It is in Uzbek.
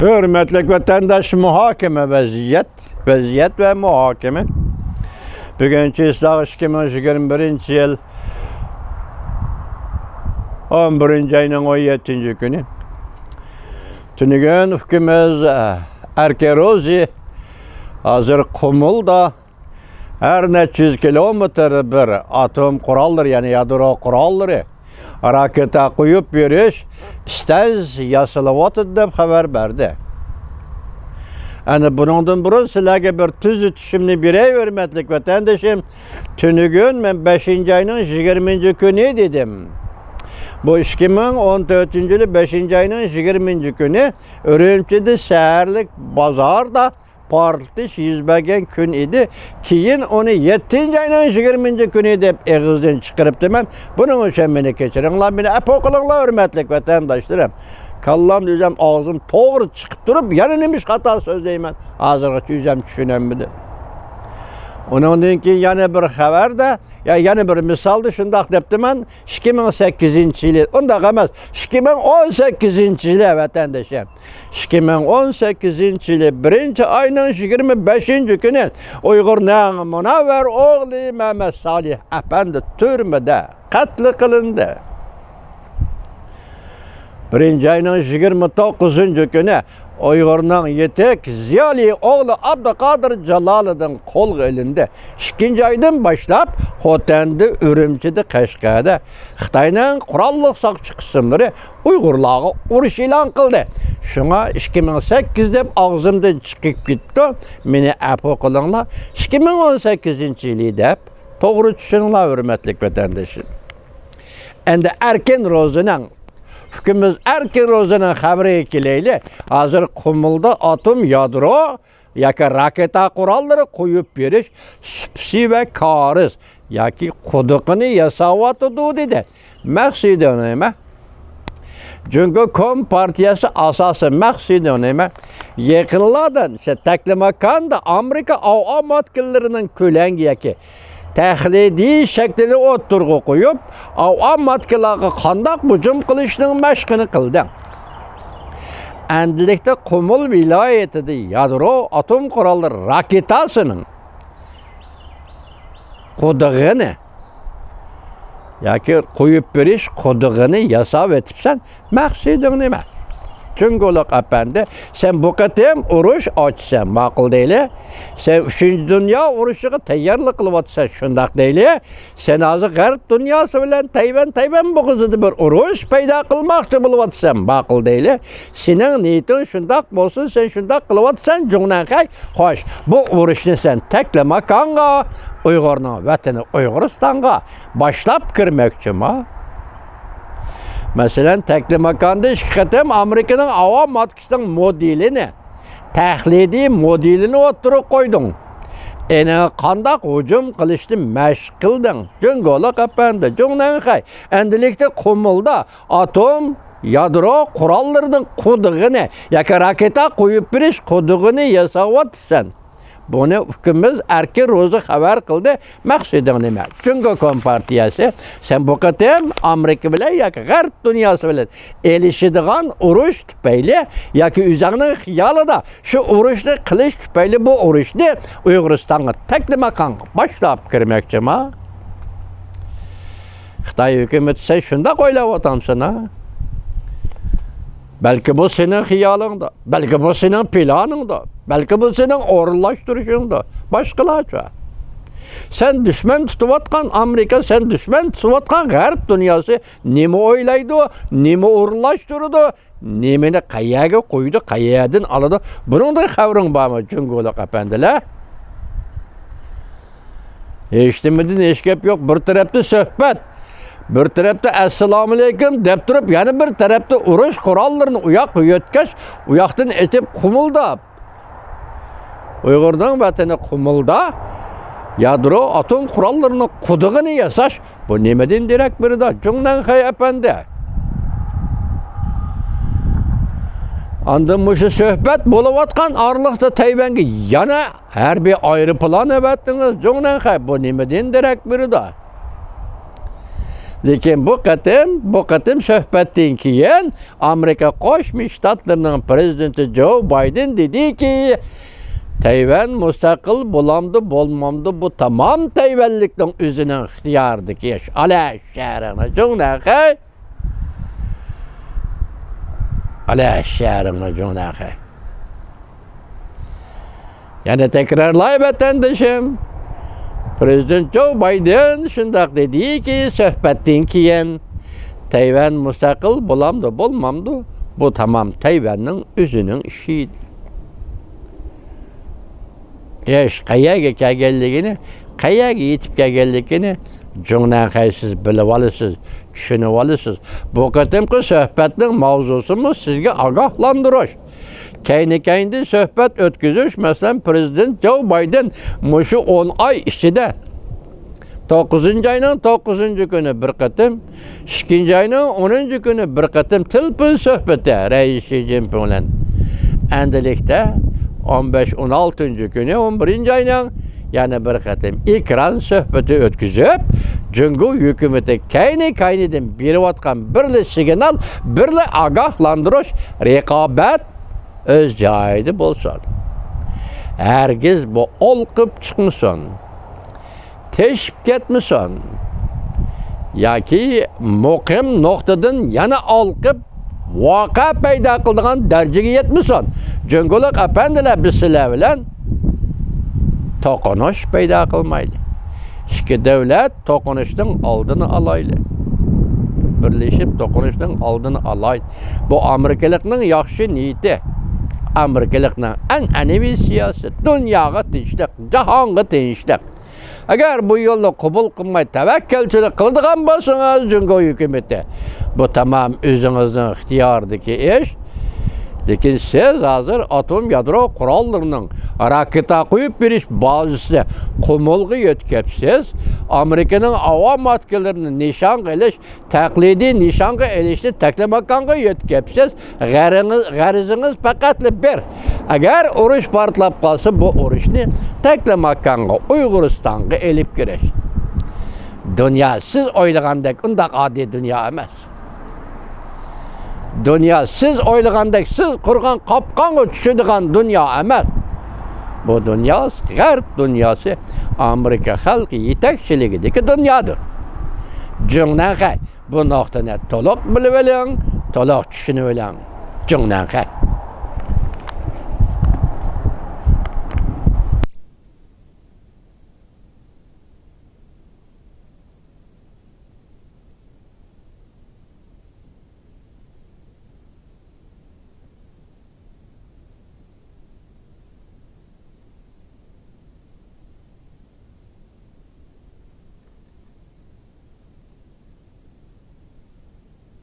Hürmetlik vatandaş muhakeme vaziyet ve muhakeme. Bugünkü ıslah 2021 yıl 11. ayının 17. günü. Tünügün hükümüz Erkerozi hazır Kumul'da her neçe 100 kilometre bir atom kuralları yani yadro kuralları rakete koyup veriş istez yasalavatı deb haber verdi. Yani bundan burun sizlerge bir tüzü tüşümlü birey hürmetlik vatandaşım tünügün ben 5. ayının 20. günü dedim. Bu 2014 yılı 5. ayının 20. günü Ürümçi'de şehirlik bazarda partış yüzbegen gün idi. Keyin onu 7. ayının 20. günü dep ağızdan çıkarıp demem. Bunun için beni geçirin. Lan beni epokılınla hürmetlik vatandaşlarım. Kallam diyeceğim ağzım doğru çıkıp durup yanılmış hata söyleyeyim. Ağzını diyeceğim düşünen bile. Onun ki yani bir haber de ya yani bir misaldı şundak deptim ben 2008. yılı onda kalmaz 2018. yılı vatandaşım 2018. yılı 1. ayının 25. günü Uygur'un Münevver oğlu Mehmet Salih Efendi türmede katli kılındı. 1. ayının 29. günü Uygur'un yetek Ziyali oğlu Abdülkadir Celalı'nın kol elinde 2. aydan başlap Xotan'da, Ürümçi'de, Qashqar'da Xitayning qurolli saqchi qismlari Uyg'urlarga urush e'lon qildi. Shunga 2008 deb og'zimdan chiqib ketdi. Meni afv qilinglar. 2018 yili deb to'g'ri tushuninglar hurmatli vatandoshlar. Endi erken ro'zining hükümümüz erken rozının haberi kileyli. Hazır Kumul'da atom yadro yaki raketa kuralları koyup veriş süpsi ve karız yaki kudukunu yasavatı dedi. Məqsidi öneme. Çünkü Kom partiyası asası məqsidi öneme. Yakınlardan teklimakanda Amerika av matkillerinin kölengi yaki təxlidi şeklini oturğu koyup av matkilağı qandaq hücum qilishning mashqini qildi. Endilikte Kumul vilayetida yadro atom qurolli raketasının qudug'ini yoki qo'yib berish qudug'ini yasab etibsan, maqsading nima? Çüngülük efendi, sen bu kadar uruş açsan, maqul değil. Sen 3. dünya uruşuğa tayyorlik kılıvatsan, şundak değil. Sen azı G'arb dünyası bilen Tayvan bu kızıdı bir uruş payda kılmakçı buluvatsan, maqul değil. Senin niyetin şundak bolsun, sen şundak kılıvatsan, cüngnankay, hoş. Bu uruşunu sen teklemakanga, Uygur'un vatani Uyguristan'a başlap kirmekçi mi? Mesela teklimakanda şirketim Amerika'nın avam matkisinin modelini, tahlidi modelini oturup koydun. Ene kandak hücum kılıçlı meşk kıldın. Cüngoluk efendi, cüngnankay. Endilikte Kumul'da atom, yadro kurallarının kuduğunu, yaki raketa koyup biriş kuduğunu yasavat sen. Bunu hükümümüz erken rozu haber kıldı. Məqsədin nima? Çünkü Kom partiyası sen bu kadar Amerika bile yaki G'arb dünyası bile elişidiğen uruş tüpeyli yaki üzerinin hiyalı da şu uruşni kılıç tüpeyli bu uruşni Uyguristan'a teklimakan başlap kirmekçi mi? Xitay hükümeti sen şunda koylav atamsın ha? Belki bu senin hiyalında, belki bu senin planında, belki bu senin orullaştırışında. Başkalarca. Sen düşman tutuvatkan Amerika, sen düşman tutuvatkan G'arb dünyası nemi oylaydı, nemi orullaştırdı, nemini qayaga koydu, qayadan aladı. Bunun da xavring barmı Cüngoluk efendiler? Eşitmedin, eşkep yok. Bir tarafta söhbet. Bir tarafta Esselamu Aleyküm dep durup, yani bir tarafta uruş kurallarını uyak yötkeş, uyaktan etip Kumul'da, Uygur'dan vatani Kumul'da, yadro atom kurallarını kuduğunu yasaş, bu nemeden direkt biri de, Cüngnankay efendi. Andan muşu söhbet buluvatkan arlıqda Tayvan'ga yana her bir ayrı plan evettiniz, Cüngnankay, bu nemeden direkt biri de. Lekin bu qatim suhbatdan keyin Amerika Qo'shma Shtatlarning prezidenti Joe Biden dediki, Tayvan mustaqil bo'lamdi, bo'lmamdi, bu tamam Tayvanlikning o'zining ixtiyoridagi ish. Ala sharini jo'naqa. Ala sharini jo'naqa. Yana takrorlay vatandashim. Prezident Joe Biden shundoq dediki, suhbatdan keyin Tayvan mustaqil bo'lamdi, bo'lmamdi, bu tamam Tayvanning o'zining ishi. Yaş qayerga kelganligini, qayerga yetib kelganligini jo'naqaysiz bilib olasiz, tushunib olasiz. Bu qatimqi suhbatning mavzusi sizga ogohlantirish. Kayni suhbat o'tkazish, masalan, Prezident Joe Biden mushu 10 oy ichida 9-oyning 9-kuni bir qatim, 2-oyning 10-kuni bir qatim telefon suhbati Rais Xi Jinping bilan. Endilikda 15-16-kuni 11-oyning yana bir qatim ekran suhbati o'tkazib, Jungo hukumati kaynidan berayotgan birli signal, birli ogohlantirish, raqobat o'z joyida bo'lsin. Hargiz bu olqib chiqmasin. Teshib ketmasin. Yoki muqim nuqtadan yana olqib voqea paydo qiladigan darajaga yetmasin. Jungolik apandilar biz sizlar bilan to'qinish paydo qilmaydi. Ikki davlat to'qinishning oldini olaydi. Birlashib to'qinishning oldini olaydi. Bu Amerikalikning yaxshi niyati. Amerikalikning an'anaviy siyosat, dunyoga tinchlik, jahonga tinchlik. Agar bu yo'lni qabul qilmay tavakkalchilik qiladigan bo'lsangiz, Jungo hukumati, bu tamam o'zingizning ixtiyoridagi ish. Lekin siz hozir atom yadro qurollarining raketa qo'yib berish bazasida qumulga yetkazsiz, Amerikaning avom matkalarini nishon qilish, taqlidiy nishonga ilishni taklamakonga yetkazsiz, g'arizingiz faqat bir. Agar urush portlab qolsa, bu urushni taklamakonga, Uyg'uristonga elib kirish. Dunyo siz o'ylagandek undaq oddiy dunyo emas. Dünya siz o'ylagandek, siz qurgan qopqonga tushadigan dunyo emas. Bu dunyo g'arb dunyosi, Amerika xalqi yetakchiligidagi dunyodir. Jo'naqay bu nuqtani to'liq bilib oling, to'liq tushunib oling. Jo'naqay